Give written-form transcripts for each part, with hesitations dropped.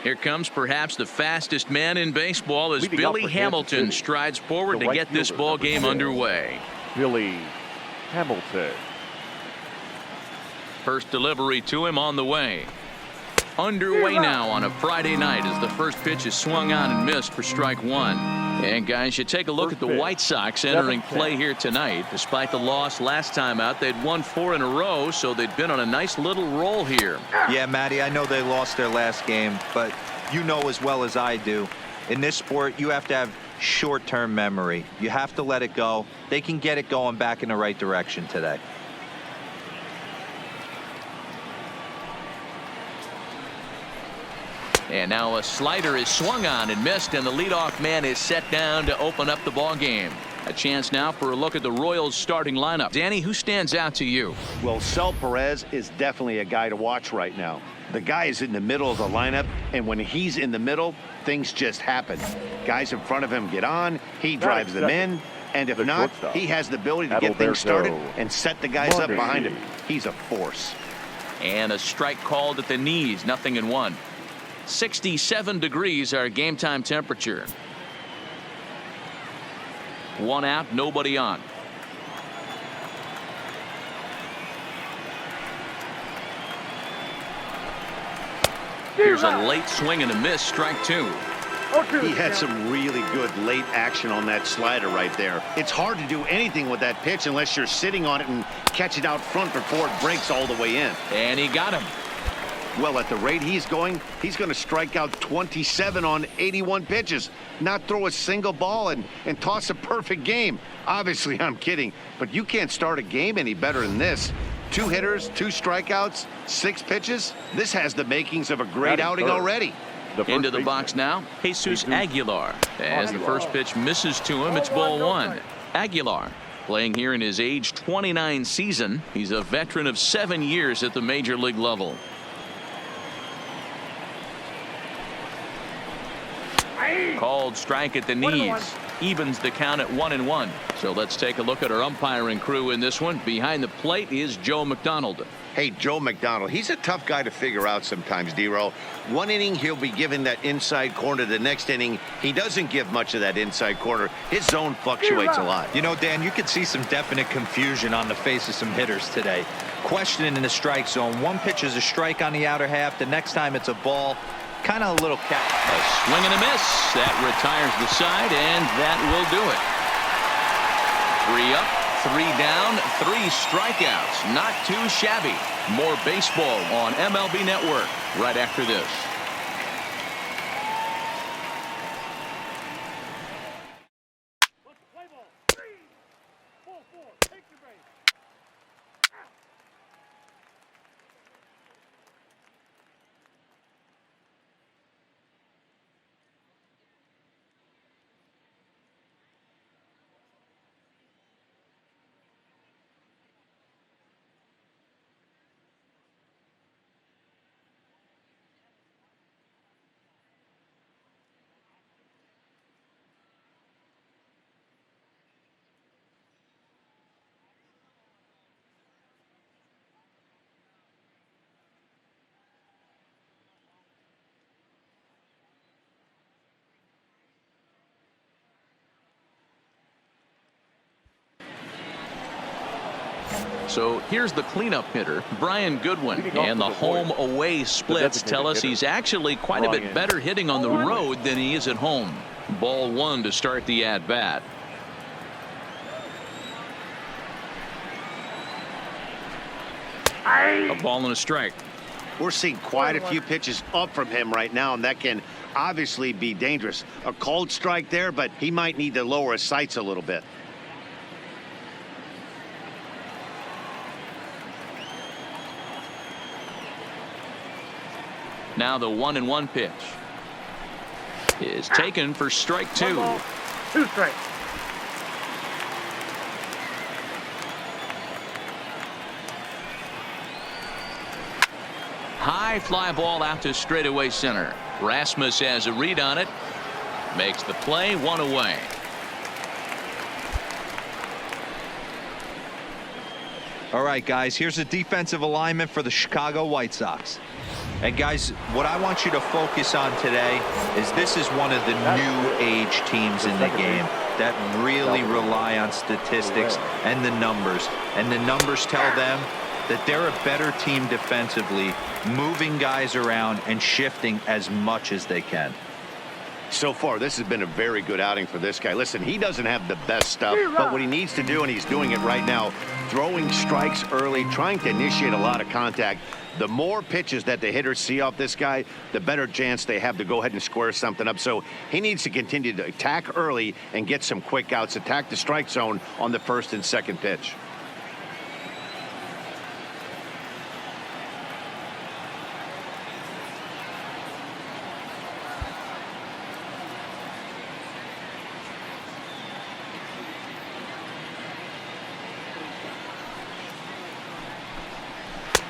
Here comes perhaps the fastest man in baseball as Billy Hamilton strides forward to get this ball game underway. Billy Hamilton. First delivery to him on the way. Underway now on a Friday night as the first pitch is swung on and missed for strike one. And guys, you take a look at the White Sox entering play here tonight. Despite the loss last time out, they'd won 4 in a row, so they'd been on a nice little roll here. Yeah, Matty, I know they lost their last game, but you know as well as I do, in this sport, you have to have short-term memory. You have to let it go. They can get it going back in the right direction today. And now a slider is swung on and missed, and the leadoff man is set down to open up the ball game. A chance now for a look at the Royals starting lineup. Danny, who stands out to you? Well, Sel Perez is definitely a guy to watch right now. The guy is in the middle of the lineup, and when he's in the middle, things just happen. Guys in front of him get on, he drives them in, and if not, he has the ability to get things started and set the guys up behind him. He's a force. And a strike called at the knees, 0-1. 67 degrees our game time temperature. 1 out, nobody on. Here's a late swing and a miss, strike 2. He had some really good late action on that slider right there. It's hard to do anything with that pitch unless you're sitting on it and catch it out front before it breaks all the way in. And he got him. Well, at the rate he's going to strike out 27 on 81 pitches, not throw a single ball and toss a perfect game. Obviously, I'm kidding, but you can't start a game any better than this. 2 hitters, 2 strikeouts, 6 pitches. This has the makings of a great outing already. Into the box now, Jesus Aguilar. As the first pitch misses to him, it's ball 1. Aguilar playing here in his age 29 season. He's a veteran of 7 years at the major league level. Called strike at the knees. Evens the count at 1-1. So let's take a look at our umpiring crew in this one. Behind the plate is Joe McDonald. Hey, Joe McDonald, he's a tough guy to figure out sometimes, D-Row. One inning, he'll be given that inside corner. The next inning, he doesn't give much of that inside corner. His zone fluctuates a lot. You know, Dan, you could see some definite confusion on the face of some hitters today. Questioning in the strike zone. One pitch is a strike on the outer half. The next time it's a ball. Kind of a little cat. A swing and a miss. That retires the side, and that will do it. 3 up, 3 down, 3 strikeouts. Not too shabby. More baseball on MLB Network right after this. So here's the cleanup hitter, Brian Goodwin, and the home-away splits tell us he's actually quite a bit better hitting on the road than he is at home. Ball 1 to start the at-bat. A ball and a strike. We're seeing quite a few pitches up from him right now, and that can obviously be dangerous. A cold strike there, but he might need to lower his sights a little bit. Now the 1-1 pitch is taken for strike 2. 2 strikes. High fly ball out to straightaway center. Rasmus has a read on it. Makes the play, 1 away. All right, guys, here's a defensive alignment for the Chicago White Sox. And guys, what I want you to focus on today is this is one of the new age teams in the game that really rely on statistics and the numbers. And the numbers tell them that they're a better team defensively, moving guys around and shifting as much as they can. So far, this has been a very good outing for this guy. Listen, he doesn't have the best stuff, but what he needs to do, and he's doing it right now, throwing strikes early, trying to initiate a lot of contact. The more pitches that the hitters see off this guy, the better chance they have to go ahead and square something up. So he needs to continue to attack early and get some quick outs, attack the strike zone on the first and second pitch.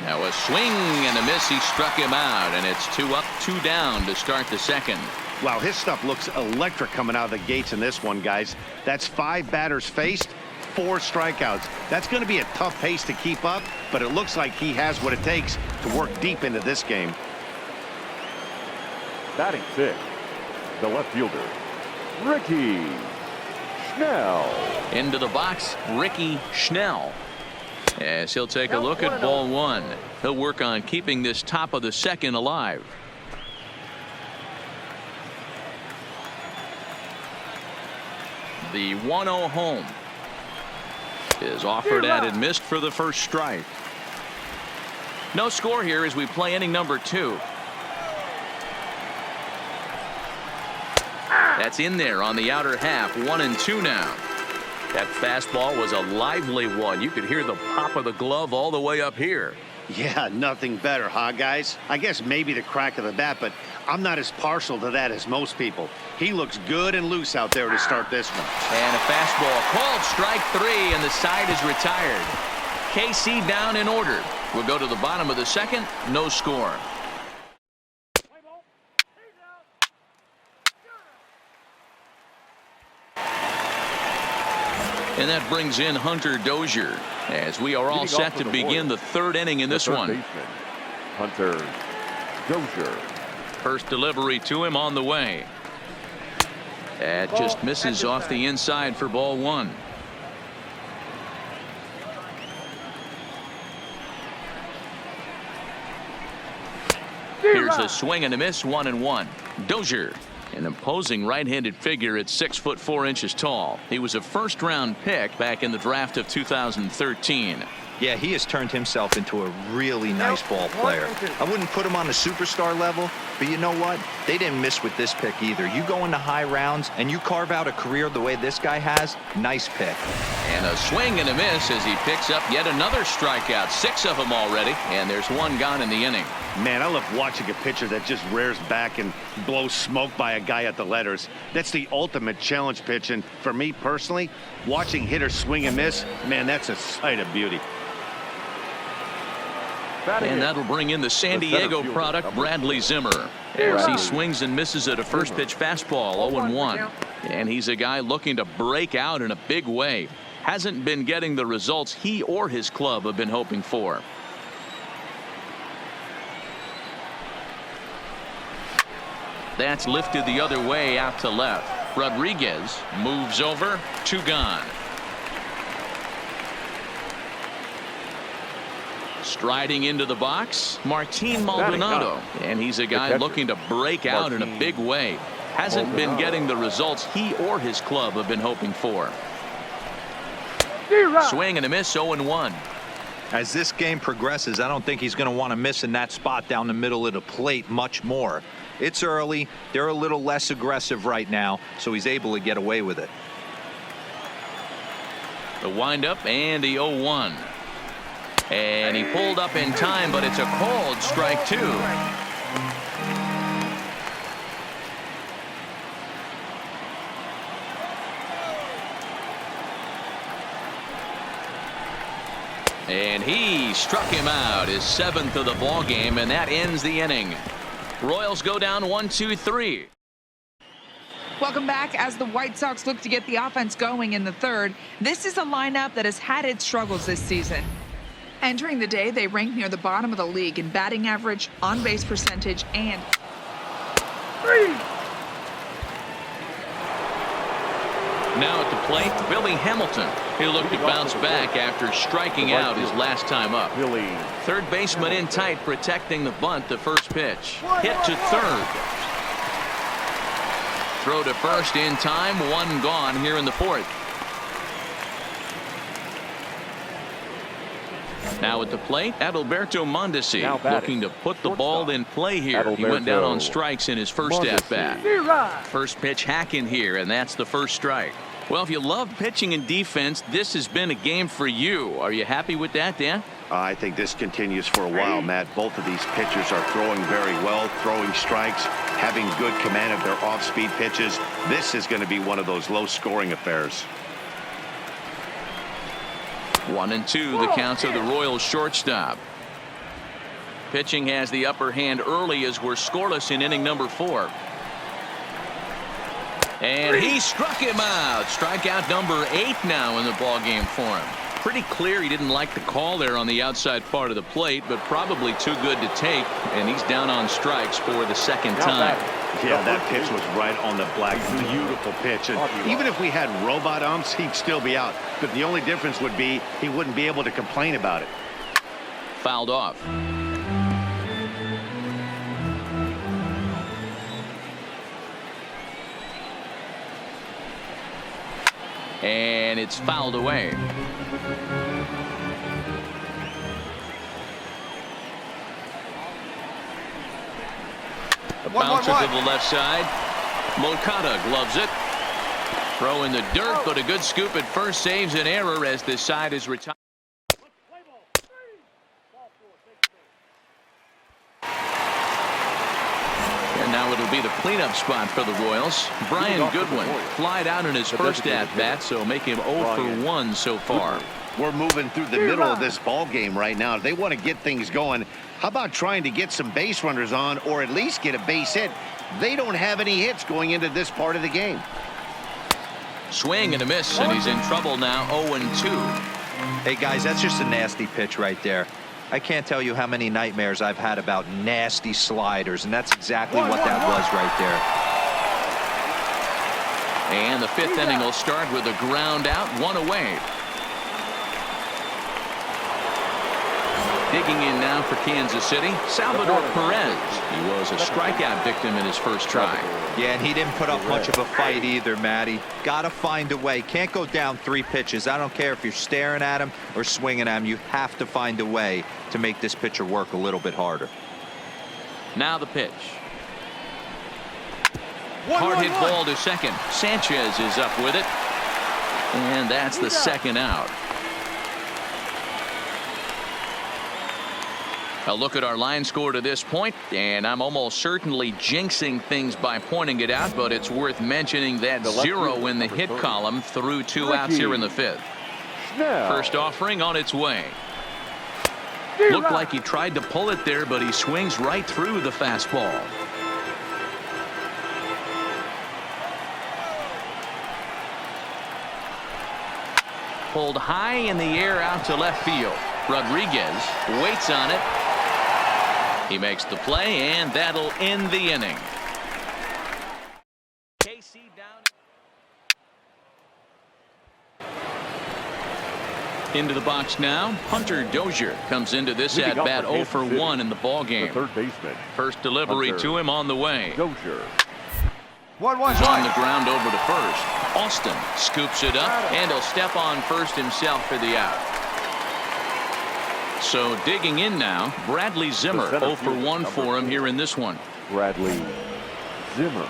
Now a swing and a miss. He struck him out, and it's 2 up, 2 down to start the second. Wow, his stuff looks electric coming out of the gates in this one, guys. That's 5 batters faced, 4 strikeouts. That's going to be a tough pace to keep up, but it looks like he has what it takes to work deep into this game. Batting 6, the left fielder, Ricky Schnell. Into the box, Ricky Schnell. As he'll take a look at ball 1. He'll work on keeping this top of the second alive. The 1-0 home is offered at and missed for the first strike. No score here as we play inning number 2. That's in there on the outer half. 1-2 now. That fastball was a lively one. You could hear the pop of the glove all the way up here. Yeah, nothing better, huh, guys? I guess maybe the crack of the bat, but I'm not as partial to that as most people. He looks good and loose out there to start this one. And a fastball called strike 3, and the side is retired. KC down in order. We'll go to the bottom of the second. No score. And that brings in Hunter Dozier as we are all set to begin the third inning in this one. Hunter Dozier. First delivery to him on the way. That just misses off the inside for ball 1. Here's a swing and a miss. 1-1. Dozier, an imposing right-handed figure at 6 foot 4 inches tall. He was a first-round pick back in the draft of 2013. Yeah, he has turned himself into a really nice ball player. I wouldn't put him on the superstar level, but you know what? They didn't miss with this pick either. You go into high rounds and you carve out a career the way this guy has. Nice pick. And a swing and a miss as he picks up yet another strikeout. 6 of them already, and there's 1 gone in the inning. Man, I love watching a pitcher that just rears back and blows smoke by a guy at the letters. That's the ultimate challenge pitch, and for me personally, watching hitters swing and miss, man, that's a sight of beauty. And that'll bring in the San Diego product, Bradley Zimmer, as he swings and misses at a first pitch fastball. 0-1. And he's a guy looking to break out in a big way. Hasn't been getting the results he or his club have been hoping for. That's lifted the other way out to left. Rodriguez moves over. 2 gone. Striding into the box, Martin Maldonado, and he's a guy looking to break out in a big way. Hasn't been getting the results he or his club have been hoping for. Swing and a miss. 0-1. As this game progresses, I don't think he's going to want to miss in that spot down the middle of the plate much more. It's early. They're a little less aggressive right now, so he's able to get away with it. The windup and the 0-1. And he pulled up in time, but it's a called strike 2. And he struck him out, his 7th of the ball game, and that ends the inning. Royals go down 1-2-3. Welcome back. As the White Sox look to get the offense going in the third, this is a lineup that has had its struggles this season. Entering the day, they rank near the bottom of the league in batting average, on-base percentage, and Now at the plate, Billy Hamilton. He'll look to bounce back after striking out his last time up. Third baseman in tight, protecting the bunt. The first pitch. Hit to third. Throw to first in time. One gone here in the fourth. Now at the plate, Adalberto Mondesi looking to put the ball in play here. He went down on strikes in his first at-bat. First pitch hacking here, and that's the first strike. Well, if you love pitching and defense, this has been a game for you. Are you happy with that, Dan? I think this continues for a while, Matt. Both of these pitchers are throwing very well, throwing strikes, having good command of their off-speed pitches. This is going to be one of those low-scoring affairs. 1-2 the counts of the Royals shortstop. Pitching has the upper hand early as we're scoreless in inning number 4. And he struck him out. Strikeout number 8 now in the ball game for him. Pretty clear he didn't like the call there on the outside part of the plate, but probably too good to take, and he's down on strikes for the second time. Yeah, that pitch was right on the black. Beautiful pitch. And even if we had robot umps, he'd still be out. But the only difference would be he wouldn't be able to complain about it. Fouled off. And it's fouled away. A bouncer to the left side. Moncada gloves it. Throw in the dirt, but a good scoop at first saves an error as this side is retired. And now it'll be the cleanup spot for the Royals. Brian Goodwin flied out in his first at-bat, so make him 0 for 1 so far. We're moving through the middle of this ball game right now. If they want to get things going, how about trying to get some base runners on or at least get a base hit? They don't have any hits going into this part of the game. Swing and a miss, and he's in trouble now. 0-2. Hey, guys, that's just a nasty pitch right there. I can't tell you how many nightmares I've had about nasty sliders, and that's exactly what that was right there. And the 5th inning will start with a ground out, 1 away. Digging in now for Kansas City, Salvador Perez. He was a strikeout victim in his first try. Yeah, and he didn't put up much of a fight either, Matty. Got to find a way. Can't go down 3 pitches. I don't care if you're staring at him or swinging at him. You have to find a way to make this pitcher work a little bit harder. Now the pitch. Hard hit ball to second. Sanchez is up with it. And that's the second out. A look at our line score to this point, and I'm almost certainly jinxing things by pointing it out, but it's worth mentioning that 0 in the hit column through 2 outs here in the 5th. First offering on its way. Looked like he tried to pull it there, but he swings right through the fastball. Pulled high in the air out to left field. Rodriguez waits on it. He makes the play, and that'll end the inning. KC down. Into the box now. Hunter Dozier comes into this at bat 0 for 1 in the ball game. Third baseman. First delivery to him on the way. Dozier. He's on the ground over to first. Austin scoops it up, and he'll step on first himself for the out. So digging in now, Bradley Zimmer 0 for 1 for him here in this one. Bradley Zimmer.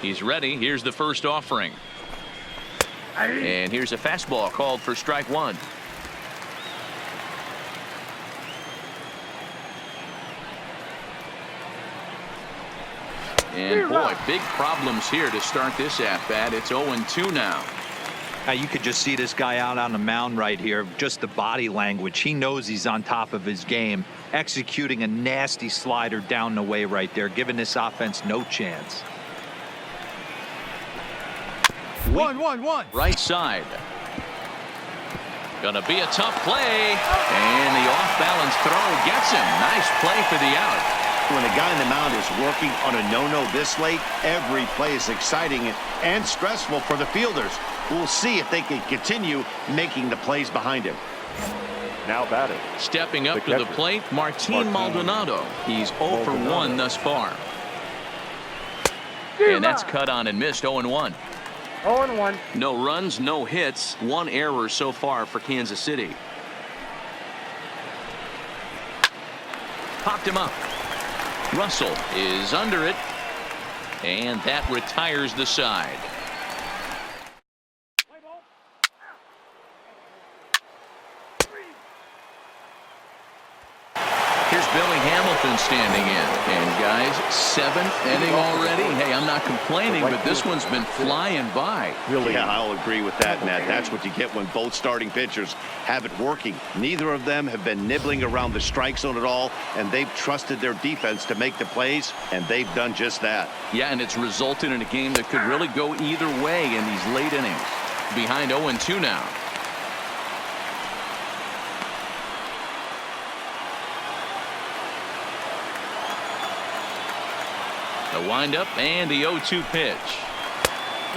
He's ready. Here's the first offering. And here's a fastball called for strike 1. And boy, big problems here to start this at-bat. It's 0-2 now. You could just see this guy out on the mound right here. Just the body language. He knows he's on top of his game. Executing a nasty slider down the way right there, giving this offense no chance. 1-1-1. Right side. Gonna be a tough play, and the off-balance throw gets him. Nice play for the out. When a guy in the mound is working on a no-no this late, every play is exciting and stressful for the fielders. We'll see if they can continue making the plays behind him. Now batting. Stepping up to the catcher, plate, Martin Maldonado. He's 0 for 1 thus far. And that's cut on and missed. 0-1. 0-1. No runs, no hits, 1 error so far for Kansas City. Popped him up. Russell is under it, and that retires the side. Here's Billy Hamilton standing in. And guys, 7th inning already. Hey, I'm not complaining, but this one's been flying by. Yeah, I'll agree with that, Matt. That's what you get when both starting pitchers have it working. Neither of them have been nibbling around the strike zone at all, and they've trusted their defense to make the plays, and they've done just that. Yeah, and it's resulted in a game that could really go either way in these late innings. Behind 0-2 now. The windup and the 0-2 pitch.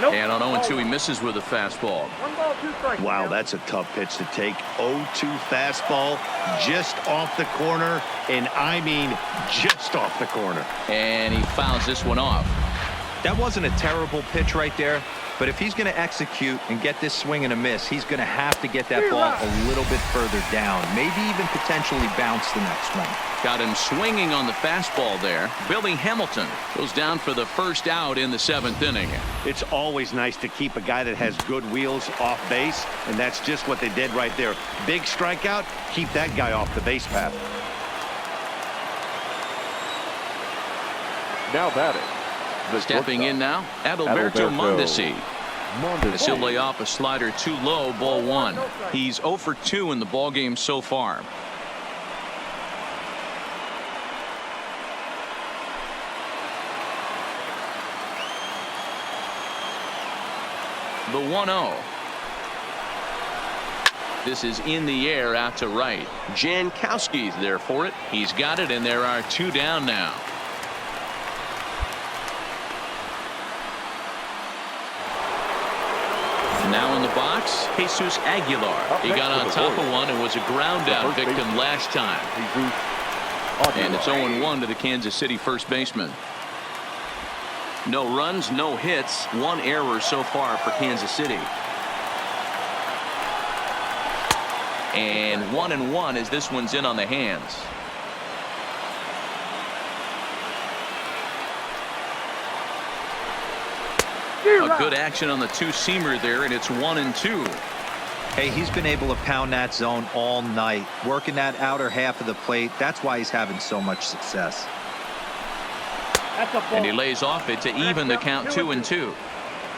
Nope. And on 0-2 he misses with a fastball. 1 ball, 2 strikes. Wow, that's a tough pitch to take. 0-2 fastball just off the corner, and I mean just off the corner. And he fouls this one off. That wasn't a terrible pitch right there, but if he's going to execute and get this swing and a miss, he's going to have to get that ball a little bit further down, maybe even potentially bounce the next one. Got him swinging on the fastball there. Billy Hamilton goes down for the first out in the 7th inning. It's always nice to keep a guy that has good wheels off base, and that's just what they did right there. Big strikeout, keep that guy off the base path. Now batting. The Stepping in now, Adalberto Mondesi. As he'll lay off a slider too low, ball 1. He's 0 for 2 in the ballgame so far. The 1-0. This is in the air out to right. Jankowski's there for it. He's got it, and there are 2 down now. Now in the box, Jesus Aguilar. He got on top of one and was a ground out victim last time. And it's 0-1 to the Kansas City first baseman. No runs, no hits, 1 error so far for Kansas City. And 1-1 as this one's in on the hands. A good action on the 2-seamer there, and it's 1-2. Hey, he's been able to pound that zone all night, working that outer half of the plate. That's why he's having so much success. And he lays off it to even the count 2-2.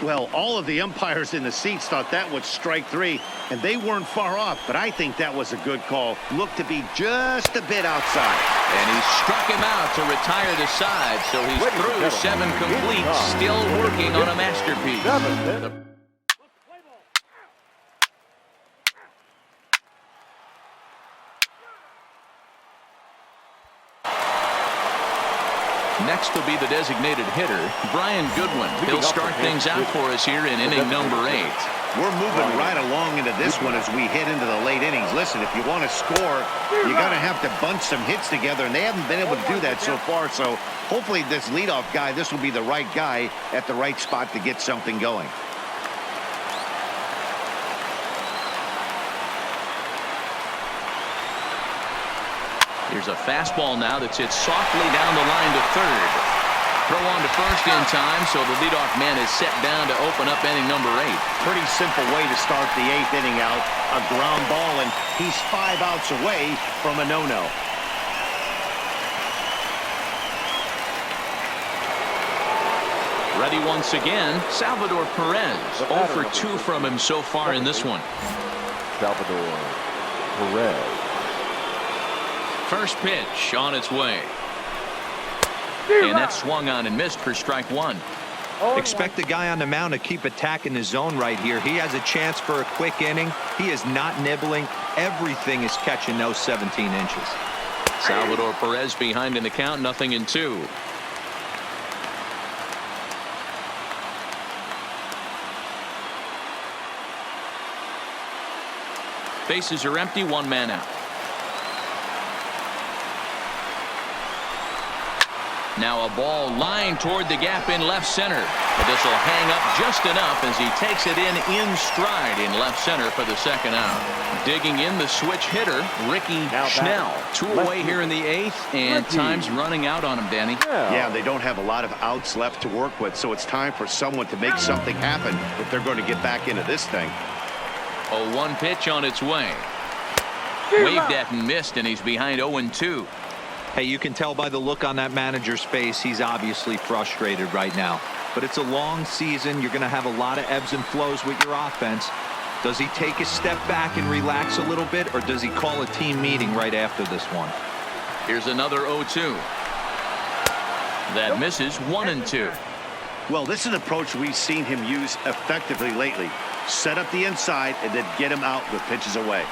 Well, all of the umpires in the seats thought that was strike 3, and they weren't far off, but I think that was a good call. Looked to be just a bit outside. And he struck him out to retire the side, so he's through 7 complete, still working on a masterpiece. Next will be the designated hitter, Brian Goodwin. He'll start things out for us here in inning number 8. We're moving right along into this one as we head into the late innings. Listen, if you want to score, you got to have to bunch some hits together, and they haven't been able to do that so far. So hopefully this leadoff guy, this will be the right guy at the right spot to get something going. Here's a fastball now that's hit softly down the line to third. Throw on to first in time, so the leadoff man is set down to open up inning number 8. Pretty simple way to start the 8th inning out. A ground ball, and he's 5 outs away from a no-no. Ready once again, Salvador Perez. 0 for 2 from him so far in this one. Salvador Perez. First pitch on its way. And that swung on and missed for strike 1. Expect the guy on the mound to keep attacking the zone right here. He has a chance for a quick inning. He is not nibbling. Everything is catching those 17 inches. Salvador Perez behind in the count, 0-2. Bases are empty, one man out. Now a ball lined toward the gap in left center. But this will hang up just enough as he takes it in stride in left center for the second out. Digging in the switch hitter, Ricky Schnell. 2 away here in the 8th, and time's running out on him, Danny. Yeah, they don't have a lot of outs left to work with, so it's time for someone to make something happen if they're going to get back into this thing. A 1 pitch on its way. Waved at and missed, and he's behind 0-2. Hey, you can tell by the look on that manager's face, he's obviously frustrated right now. But it's a long season. You're going to have a lot of ebbs and flows with your offense. Does he take a step back and relax a little bit, or does he call a team meeting right after this one? Here's another 0-2. That misses, 1-2. Well, this is an approach we've seen him use effectively lately. Set up the inside and then get him out with pitches away.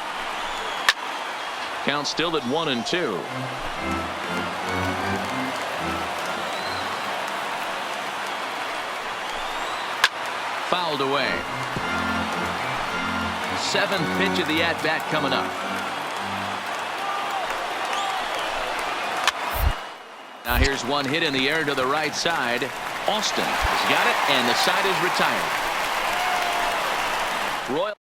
Count still at 1-2. Fouled away. 7th pitch of the at-bat coming up. Now here's one hit in the air to the right side. Austin has got it, and the side is retired. Royal.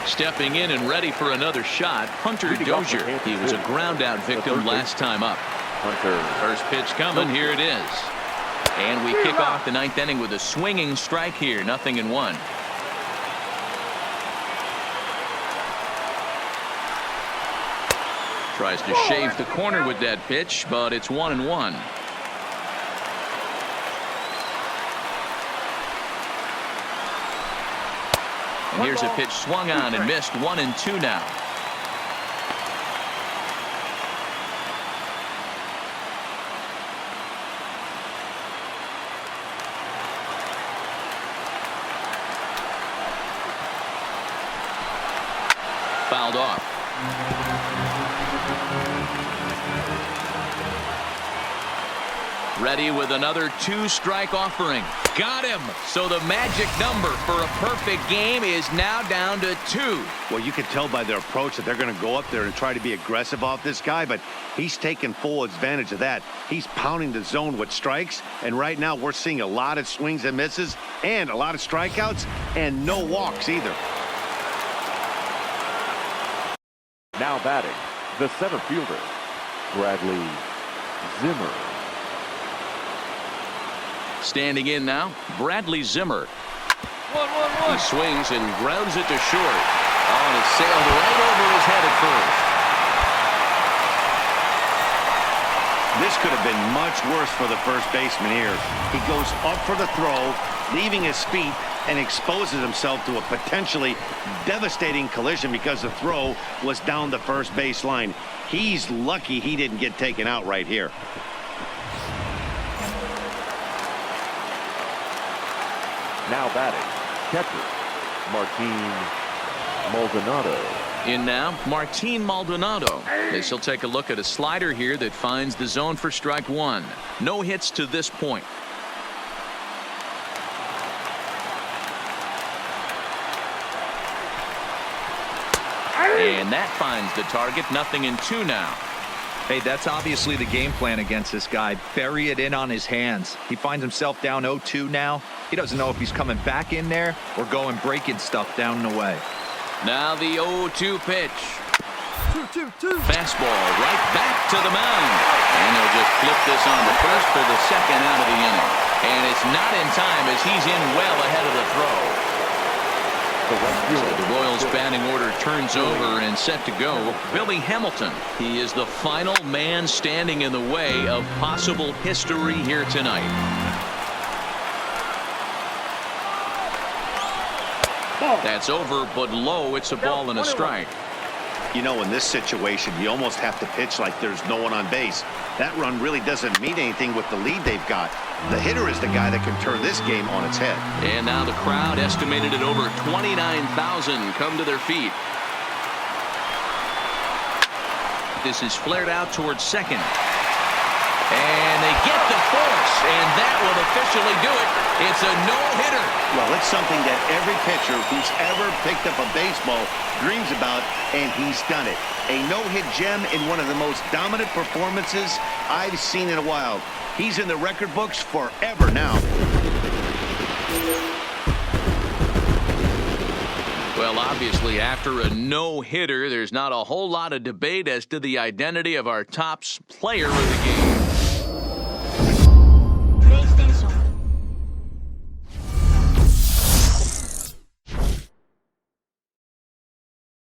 Stepping in and ready for another shot, Hunter Dozier. He was a ground out victim last time up. First pitch coming, here it is. And we kick off the 9th inning with a swinging strike here, 0-1. Tries to shave the corner with that pitch, but it's 1-1. And here's a pitch swung on and missed, 1-2 now. Fouled off. Ready with another 2-strike offering. Got him. So the magic number for a perfect game is now down to 2. Well, you can tell by their approach that they're going to go up there and try to be aggressive off this guy, but he's taking full advantage of that. He's pounding the zone with strikes, and right now we're seeing a lot of swings and misses and a lot of strikeouts and no walks either. Now batting, the center fielder, Bradley Zimmer. Standing in now, Bradley Zimmer. He swings and grounds it to short. Oh, and it sailed right over his head at first. This could have been much worse for the first baseman here. He goes up for the throw, leaving his feet, and exposes himself to a potentially devastating collision because the throw was down the first base line. He's lucky he didn't get taken out right here. Now batting, catcher, Martin Maldonado. In now, Martin Maldonado. This will take a look at a slider here that finds the zone for strike 1. No hits to this point. And that finds the target, 0-2 now. Hey, that's obviously the game plan against this guy. Bury it in on his hands. He finds himself down 0-2 now. He doesn't know if he's coming back in there or going breaking stuff down and away. Now the 0-2 pitch. Fastball right back to the mound. And they'll just flip this on to first for the second out of the inning. And it's not in time as he's in well ahead of the throw. So the Royals batting order turns over and set to go. Billy Hamilton. He is the final man standing in the way of possible history here tonight. That's over, but low. It's a ball and a strike. You know, in this situation, you almost have to pitch like there's no one on base. That run really doesn't mean anything with the lead they've got. The hitter is the guy that can turn this game on its head. And now the crowd, estimated at over 29,000, come to their feet. This is flared out towards second. And they get the force, and that will officially do it. It's a no-hitter. Well, it's something that every pitcher who's ever picked up a baseball dreams about, and he's done it. A no-hit gem in one of the most dominant performances I've seen in a while. He's in the record books forever now. Well, obviously, after a no-hitter, there's not a whole lot of debate as to the identity of our top player of the game.